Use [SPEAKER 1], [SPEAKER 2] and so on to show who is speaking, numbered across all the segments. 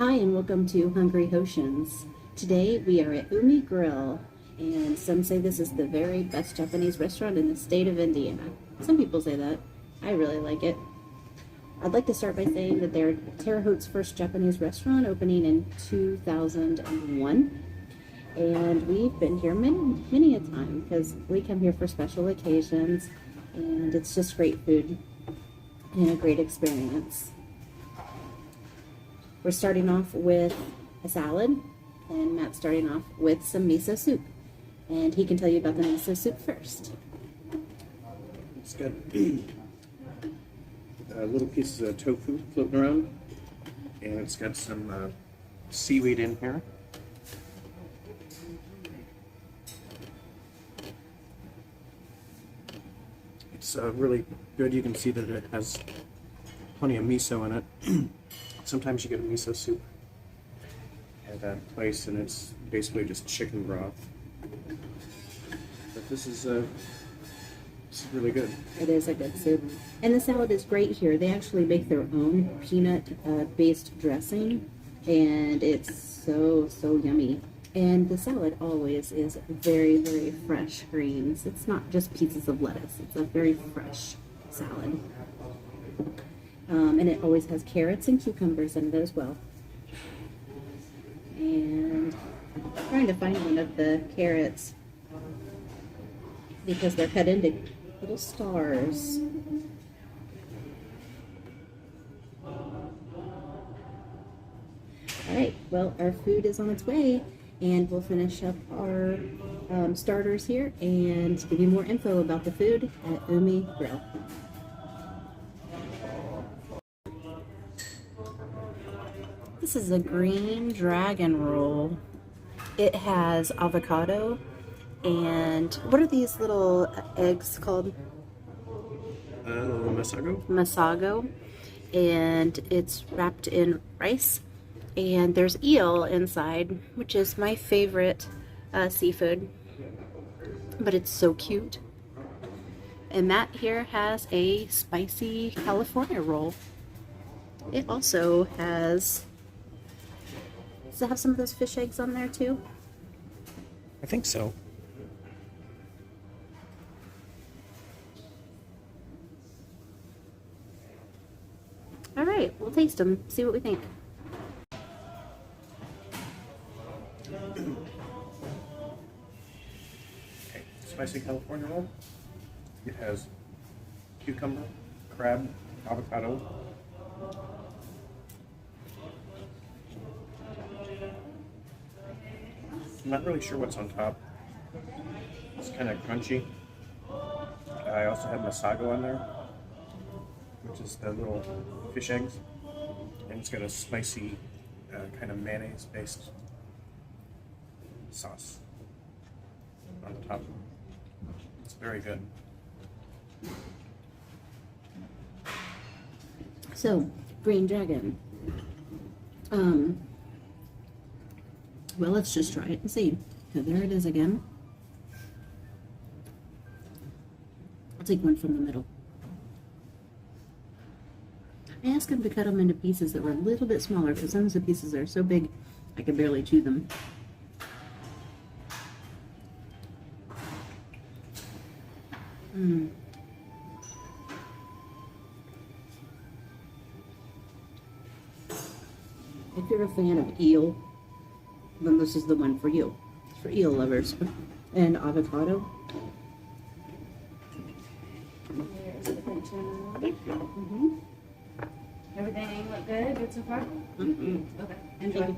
[SPEAKER 1] Hi and welcome to Hungry Hautians. Today we are at Umi Grill, and some say this is the very best Japanese restaurant in the state of Indiana. Some people say that. I really like it. I'd like to start by saying that they're Terre Haute's first Japanese restaurant, opening in 2001. And we've been here many a time because we come here for special occasions, and it's just great food and a great experience. We're starting off with a salad, and Matt's starting off with some miso soup. And he can tell you about the miso soup first.
[SPEAKER 2] It's got little pieces of tofu floating around, and it's got some seaweed in here. It's really good. You can see that it has plenty of miso in it. Sometimes you get a miso soup at that place, and it's basically just chicken broth. But this is really good.
[SPEAKER 1] It is a good soup. And the salad is great here. They actually make their own peanut-based dressing, and it's so yummy. And the salad always is very fresh greens. It's not just pieces of lettuce. It's a very fresh salad. And it always has carrots and cucumbers in it as well. And I'm trying to find one of the carrots because they're cut into little stars. Alright, well, our food is on its way, and we'll finish up our starters here and give you more info about the food at Umi Grill. This is a green dragon roll. It has avocado and what are these little eggs called?
[SPEAKER 2] Masago?
[SPEAKER 1] Masago. And it's wrapped in rice. And there's eel inside, which is my favorite seafood. But it's so cute. And Matt here has a spicy California roll. It also has... Does it have some of those fish eggs on there too?
[SPEAKER 2] I think so.
[SPEAKER 1] All right, we'll taste them, see what we think.
[SPEAKER 2] Okay, spicy California roll. It has cucumber, crab, avocado. I'm not really sure what's on top. It's kind of crunchy. I also have masago on there, which is the little fish eggs. And it's got a spicy kind of mayonnaise-based sauce on the top. It's very good.
[SPEAKER 1] So, green dragon. Well, let's just try it and see. So there it is again. I'll take one from the middle. I asked him to cut them into pieces that were a little bit smaller because some of the pieces are so big I can barely chew them. If you're a fan of eel, then this is the one for you. It's for eel lovers. And avocado. There's the picture.
[SPEAKER 3] Everything look good? Good so far? Okay, enjoy.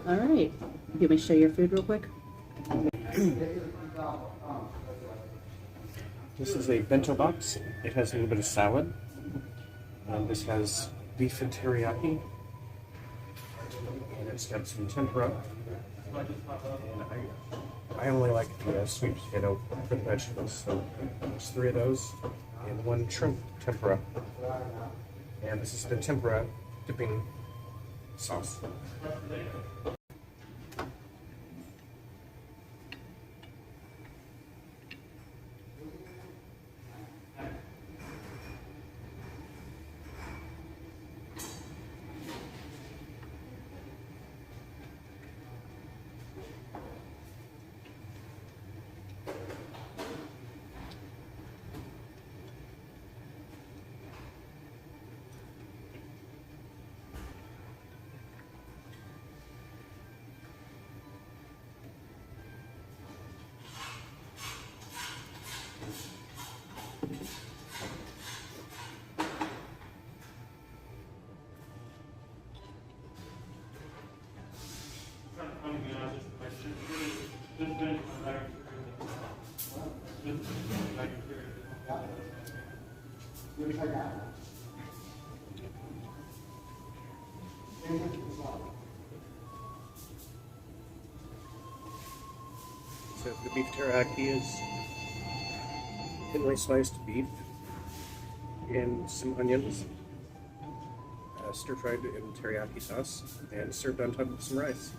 [SPEAKER 1] All right. You want me to show your food real quick?
[SPEAKER 2] This is a bento box. It has a little bit of salad. This has beef and teriyaki. And it's got some tempura. And I only like the sweet potato for the vegetables, so there's 3 of those and 1 shrimp tempura. And this is the tempura dipping sauce. So the beef teriyaki is thinly sliced beef and some onions, stir-fried in teriyaki sauce, and served on top of some rice.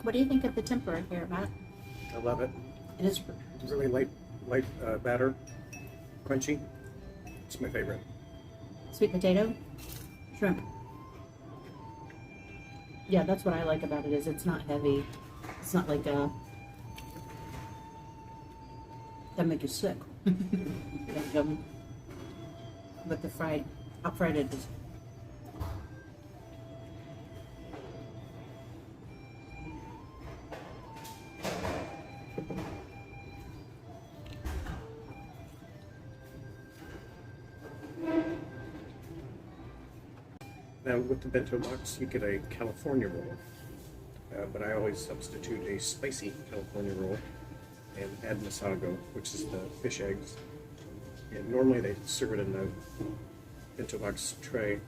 [SPEAKER 1] What do you think of the tempura here, Matt?
[SPEAKER 2] I love it.
[SPEAKER 1] It is
[SPEAKER 2] Really light batter, crunchy. It's my favorite.
[SPEAKER 1] sweet potato, shrimp. Yeah, that's what I like about it, is it's not heavy. It's not like that'll make you sick. Like, but the how fried it is.
[SPEAKER 2] Now with the bento box, you get a California roll, but I always substitute a spicy California roll and add masago, which is the fish eggs. And normally they serve it in the bento box tray,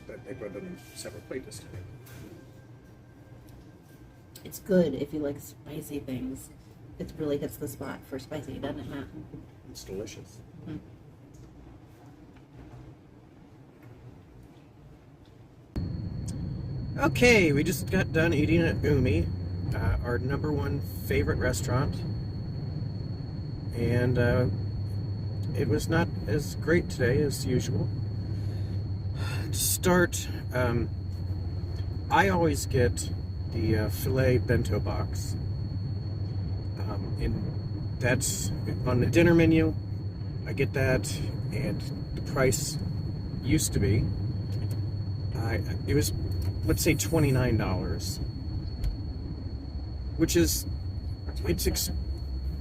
[SPEAKER 2] but they brought it on a separate plate this time.
[SPEAKER 1] It's good if you like spicy things. It really hits the spot for spicy, doesn't it, Matt?
[SPEAKER 2] It's delicious.
[SPEAKER 1] Mm-hmm.
[SPEAKER 2] Okay, we just got done eating at Umi, our #1 favorite restaurant, and it was not as great today as usual. To start, I always get the filet bento box, and that's on the dinner menu. I get that, and the price used to be, it was, let's say, $29, which is, it's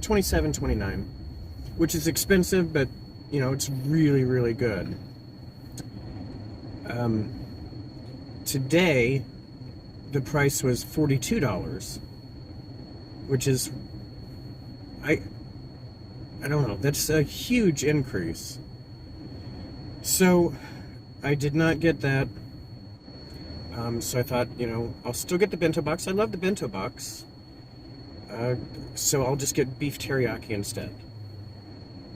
[SPEAKER 2] $27, $29, which is expensive, but you know, it's really, really good. Today, the price was $42, which is, I don't know, that's a huge increase. So, I did not get that. So I thought, you know, I'll still get the bento box. I love the bento box. So I'll just get beef teriyaki instead.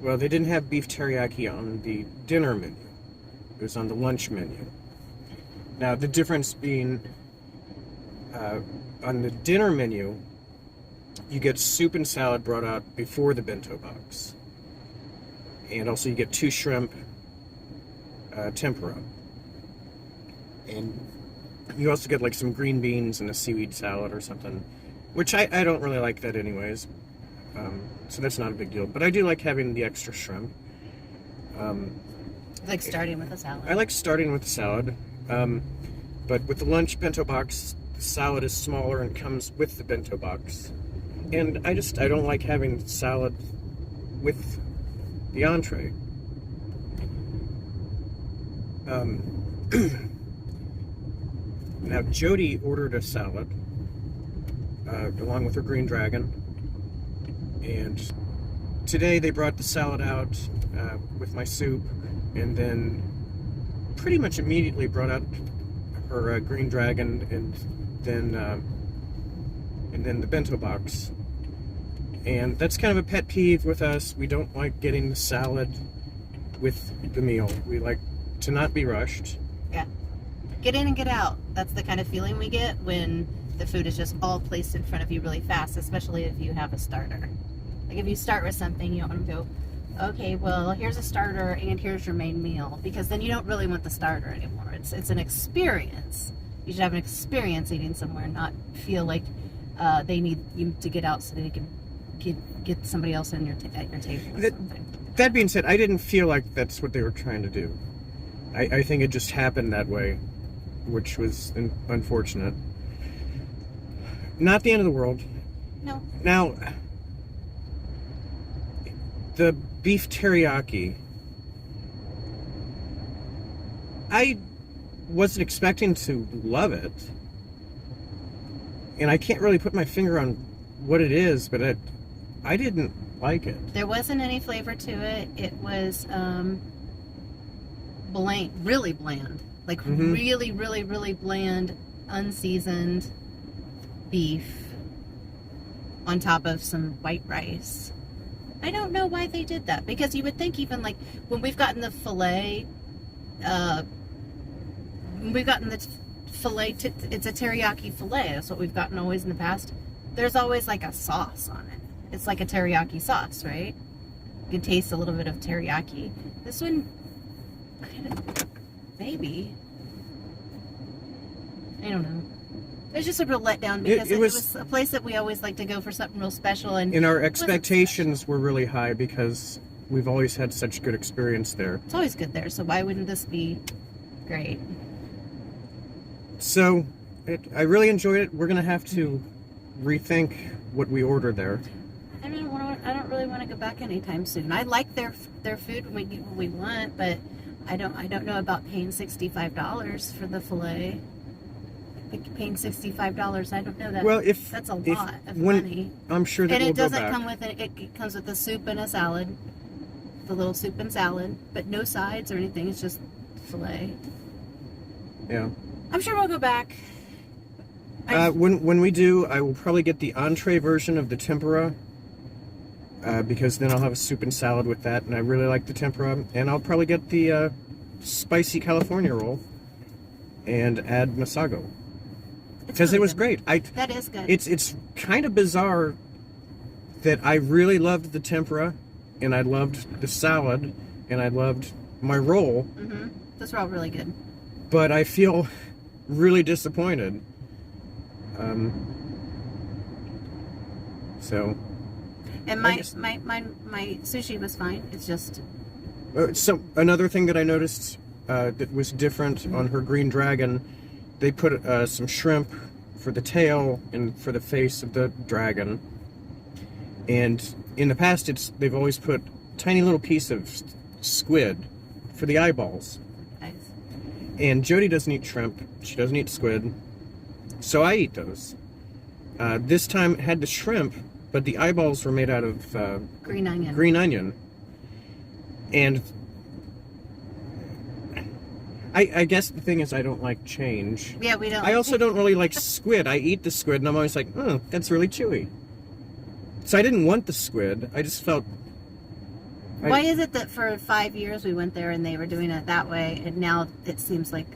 [SPEAKER 2] Well, they didn't have beef teriyaki on the dinner menu. It was on the lunch menu. Now, the difference being, on the dinner menu, you get soup and salad brought out before the bento box. And also you get 2 shrimp tempura. And you also get like some green beans and a seaweed salad or something, which I don't really like that anyways. So that's not a big deal. But I do like having the extra shrimp.
[SPEAKER 1] Like starting with a salad.
[SPEAKER 2] I like starting with the salad. But with the lunch bento box, the salad is smaller and comes with the bento box. And I don't like having salad with the entree. Now, Jodi ordered a salad along with her green dragon, and today they brought the salad out with my soup, and then pretty much immediately brought out her green dragon, and then the bento box. And that's kind of a pet peeve with us. We don't like getting the salad with the meal. We like to not be rushed.
[SPEAKER 1] Yeah. Get in and get out. That's the kind of feeling we get when the food is just all placed in front of you really fast, especially if you have a starter. Like if you start with something, you don't want to go, okay, well, here's a starter and here's your main meal, because then you don't really want the starter anymore. It's an experience. You should have an experience eating somewhere, not feel like they need you to get out so that they can get somebody else at your table or something.
[SPEAKER 2] That being said, I didn't feel like that's what they were trying to do. I think it just happened that way, which was unfortunate. Not the end of the world.
[SPEAKER 1] No.
[SPEAKER 2] Now, the beef teriyaki, I wasn't expecting to love it. and I can't really put my finger on what it is, but I didn't like it.
[SPEAKER 1] There wasn't any flavor to it. It was bland, really bland. Like really, really, really bland, unseasoned beef on top of some white rice. I don't know why they did that, because you would think even like when we've gotten the filet, it's a teriyaki filet. That's what we've gotten always in the past. There's always like a sauce on it. It's like a teriyaki sauce, right? You can taste a little bit of teriyaki. This one, maybe. I don't know. It was just a real letdown, because it was a place that we always like to go for something real special. And
[SPEAKER 2] our expectations were really high because we've always had such good experience there.
[SPEAKER 1] It's always good there, so why wouldn't this be great?
[SPEAKER 2] So, I really enjoyed it. We're going to have to rethink what we ordered there.
[SPEAKER 1] I don't really want to go back anytime soon. I like their food when we get what we want, but I don't know about paying $65 for the filet. Paying $65, I don't know that.
[SPEAKER 2] Well,
[SPEAKER 1] that's a lot of money.
[SPEAKER 2] I'm sure that
[SPEAKER 1] and
[SPEAKER 2] we'll
[SPEAKER 1] it doesn't
[SPEAKER 2] go back.
[SPEAKER 1] come with it. It comes with a soup and a salad, the little soup and salad, but no sides or anything. It's just filet.
[SPEAKER 2] Yeah.
[SPEAKER 1] I'm sure we'll go back.
[SPEAKER 2] When we do, I will probably get the entree version of the tempura, because then I'll have a soup and salad with that, and I really like the tempura. And I'll probably get the spicy California roll and add masago. Because
[SPEAKER 1] really
[SPEAKER 2] it was
[SPEAKER 1] good.
[SPEAKER 2] great.
[SPEAKER 1] That is good.
[SPEAKER 2] It's kind of bizarre that I really loved the tempura, and I loved the salad, and I loved my roll.
[SPEAKER 1] Mm-hmm. Those are all really good.
[SPEAKER 2] But I feel really disappointed. So.
[SPEAKER 1] And my sushi was fine. It's just.
[SPEAKER 2] So another thing that I noticed that was different on her green dragon, they put some shrimp for the tail and for the face of the dragon. And in the past, they've always put tiny little piece of squid for the eyeballs.
[SPEAKER 1] Nice.
[SPEAKER 2] And Jodi doesn't eat shrimp. She doesn't eat squid. So I eat those. This time it had the shrimp, but the eyeballs were made out of
[SPEAKER 1] green onion.
[SPEAKER 2] Green onion. And I guess the thing is I don't like change.
[SPEAKER 1] Yeah, we don't.
[SPEAKER 2] I also don't really like squid. I eat the squid and I'm always like, that's really chewy. So I didn't want the squid. I just felt...
[SPEAKER 1] Why is it that for 5 years we went there and they were doing it that way, and now it seems like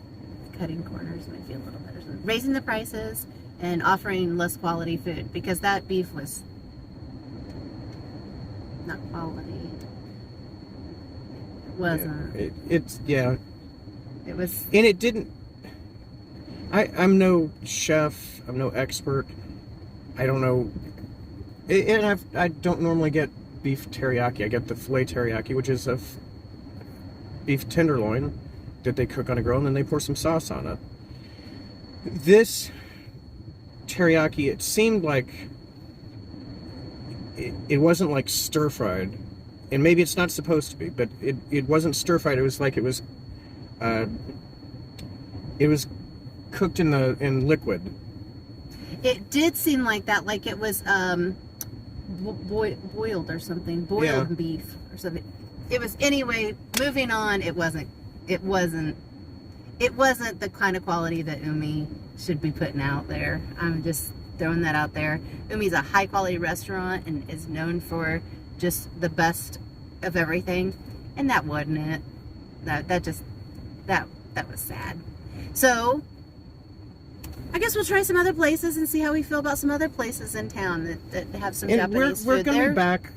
[SPEAKER 1] cutting corners might be a little better? Raising the prices and offering less quality food, because that beef was not quality. It wasn't.
[SPEAKER 2] Yeah.
[SPEAKER 1] It was.
[SPEAKER 2] And it didn't... I'm no chef. I'm no expert. I don't know... And I don't normally get beef teriyaki. I get the filet teriyaki, which is a beef tenderloin that they cook on a grill, and then they pour some sauce on it. This teriyaki, it seemed like it wasn't like stir-fried. And maybe it's not supposed to be, but it wasn't stir-fried. It was like it was cooked in liquid.
[SPEAKER 1] It did seem like that, like it was boiled or something, boiled beef or something. It was, anyway. Moving on. It wasn't the kind of quality that Umi should be putting out there. I'm just throwing that out there. Umi's a high quality restaurant and is known for just the best of everything, and that wasn't it. That was sad. So I guess we'll try some other places and see how we feel about some other places in town that have some Japanese food.
[SPEAKER 2] We're gonna be back.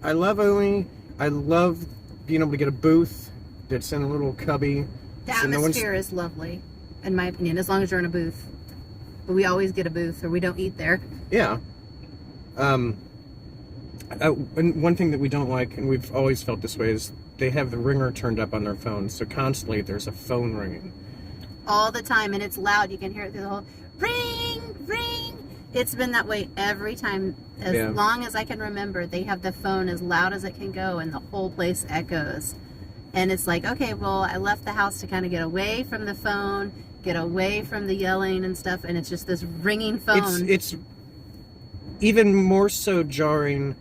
[SPEAKER 2] I love Umi. I love being able to get a booth that's in a little cubby.
[SPEAKER 1] The atmosphere is lovely, in my opinion, as long as you're in a booth. But we always get a booth, or we don't eat there.
[SPEAKER 2] Yeah. And one thing that we don't like, and we've always felt this way, is they have the ringer turned up on their phones. So constantly there's a phone ringing.
[SPEAKER 1] All the time, and it's loud. You can hear it through the whole ring, ring. It's been that way every time, as long as I can remember. They have the phone as loud as it can go, and the whole place echoes. And it's like, okay, well, I left the house to kind of get away from the phone, get away from the yelling and stuff, and it's just this ringing phone.
[SPEAKER 2] It's even more so jarring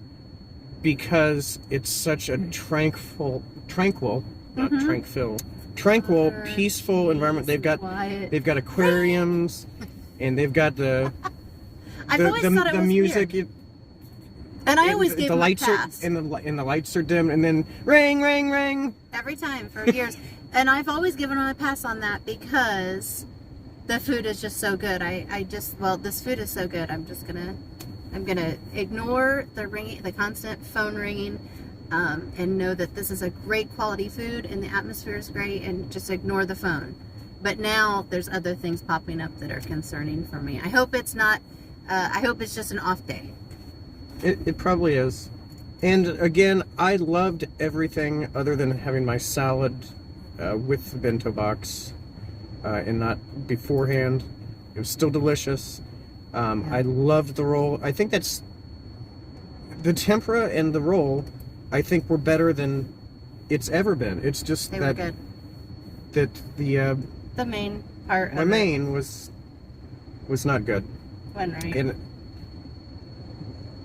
[SPEAKER 2] because it's such a tranquil, not tranquil, peaceful environment.
[SPEAKER 1] Quiet.
[SPEAKER 2] They've got aquariums, and they've got the
[SPEAKER 1] I've always thought it
[SPEAKER 2] the
[SPEAKER 1] was
[SPEAKER 2] music.
[SPEAKER 1] weird. And I always gave
[SPEAKER 2] the
[SPEAKER 1] them
[SPEAKER 2] lights
[SPEAKER 1] a pass.
[SPEAKER 2] and the lights are dim, and then ring, ring, ring.
[SPEAKER 1] Every time for years. And I've always given them a pass on that because the food is just so good. This food is so good. I'm gonna ignore the ringing, the constant phone ringing, and know that this is a great quality food and the atmosphere is great, and just ignore the phone. But now there's other things popping up that are concerning for me. I hope it's not. I hope it's just an off day.
[SPEAKER 2] It probably is. And again, I loved everything other than having my salad with the bento box and not beforehand. It was still delicious. I loved the roll. I think that's the tempura and the roll. I think were better than it's ever been. It's just
[SPEAKER 1] They were good.
[SPEAKER 2] that
[SPEAKER 1] The main part.
[SPEAKER 2] my
[SPEAKER 1] of
[SPEAKER 2] main was not good.
[SPEAKER 1] One right.
[SPEAKER 2] And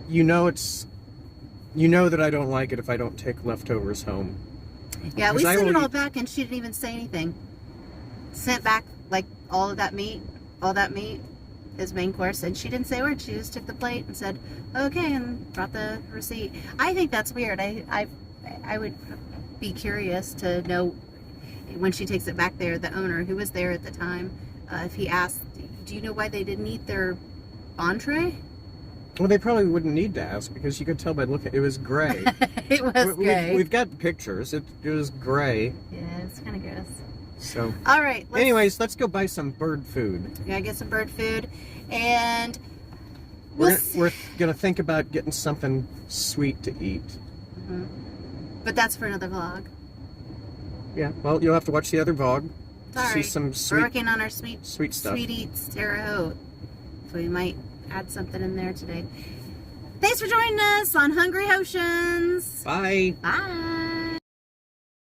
[SPEAKER 2] you know that I don't like it if I don't take leftovers home.
[SPEAKER 1] Yeah, we
[SPEAKER 2] Because I
[SPEAKER 1] sent it
[SPEAKER 2] only-
[SPEAKER 1] all back, and she didn't even say anything. Sent back like all that meat, his main course, and she didn't say a word. She just took the plate and said, "Okay," and brought the receipt. I think that's weird. I would be curious to know when she takes it back there, the owner who was there at the time, if he asked, "Do you know why they didn't eat their entree?"
[SPEAKER 2] Well, they probably wouldn't need to ask because you could tell by looking. It was gray.
[SPEAKER 1] It was gray.
[SPEAKER 2] We've got pictures. It was gray.
[SPEAKER 1] Yeah, it's kind of gross.
[SPEAKER 2] So,
[SPEAKER 1] All right.
[SPEAKER 2] anyways, let's go buy some bird food.
[SPEAKER 1] We gotta get some bird food, and
[SPEAKER 2] We're gonna think about getting something sweet to eat.
[SPEAKER 1] but that's for another vlog.
[SPEAKER 2] Yeah. Well, you'll have to watch the other vlog to
[SPEAKER 1] Sorry,
[SPEAKER 2] see some
[SPEAKER 1] we're
[SPEAKER 2] sweet.
[SPEAKER 1] working on our sweet
[SPEAKER 2] stuff.
[SPEAKER 1] Sweet eats Terre Haute, so we might add something in there today. Thanks for joining us on Hungry Hautians.
[SPEAKER 2] Bye.
[SPEAKER 1] Bye.